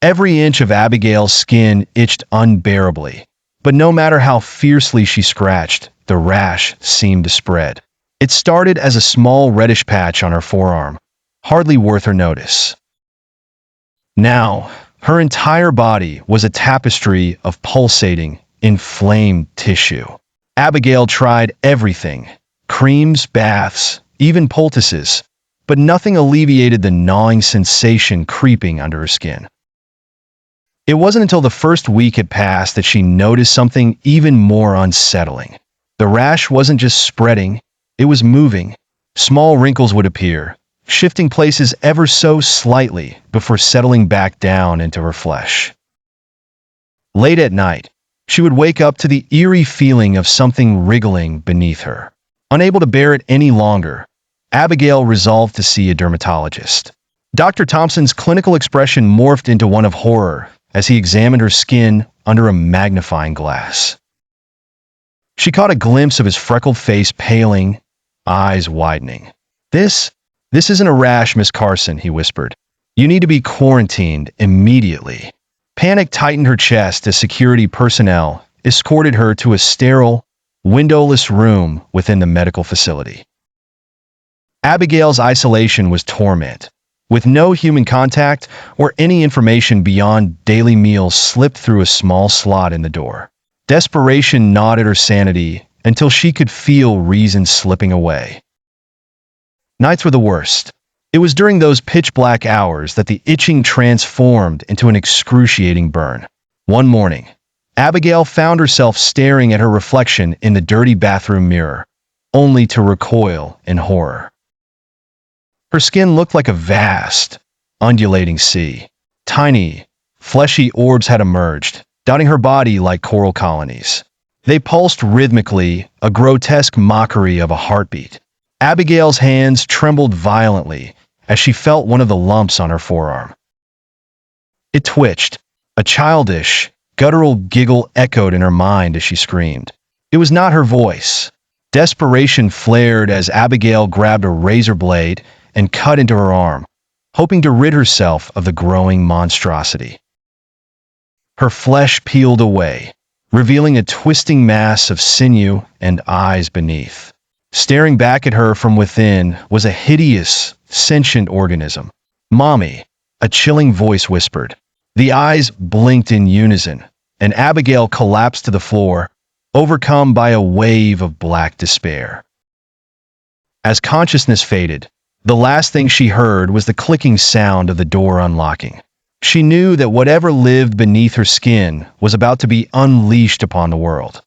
Every inch of Abigail's skin itched unbearably, but no matter how fiercely she scratched, the rash seemed to spread. It started as a small reddish patch on her forearm, hardly worth her notice. Now, her entire body was a tapestry of pulsating, inflamed tissue. Abigail tried everything: creams, baths, even poultices, but nothing alleviated the gnawing sensation creeping under her skin. It wasn't until the first week had passed that she noticed something even more unsettling. The rash wasn't just spreading, it was moving. Small wrinkles would appear, shifting places ever so slightly before settling back down into her flesh. Late at night, she would wake up to the eerie feeling of something wriggling beneath her. Unable to bear it any longer, Abigail resolved to see a dermatologist. Dr. Thompson's clinical expression morphed into one of horror as he examined her skin under a magnifying glass. She caught a glimpse of his freckled face paling, eyes widening. This isn't a rash, Miss Carson," he whispered. "You need to be quarantined immediately." Panic tightened her chest as security personnel escorted her to a sterile, windowless room within the medical facility. Abigail's isolation was torment. With no human contact or any information beyond daily meals slipped through a small slot in the door. Desperation gnawed at her sanity until she could feel reason slipping away. Nights were the worst. It was during those pitch-black hours that the itching transformed into an excruciating burn. One morning, Abigail found herself staring at her reflection in the dirty bathroom mirror, only to recoil in horror. Her skin looked like a vast, undulating sea. Tiny, fleshy orbs had emerged, dotting her body like coral colonies. They pulsed rhythmically, a grotesque mockery of a heartbeat. Abigail's hands trembled violently as she felt one of the lumps on her forearm. It twitched. A childish, guttural giggle echoed in her mind as she screamed. It was not her voice. Desperation flared as Abigail grabbed a razor blade and cut into her arm, hoping to rid herself of the growing monstrosity. Her flesh peeled away, revealing a twisting mass of sinew and eyes beneath. Staring back at her from within was a hideous, sentient organism. "Mommy," a chilling voice whispered. The eyes blinked in unison, and Abigail collapsed to the floor, overcome by a wave of black despair. As consciousness faded, the last thing she heard was the clicking sound of the door unlocking. She knew that whatever lived beneath her skin was about to be unleashed upon the world.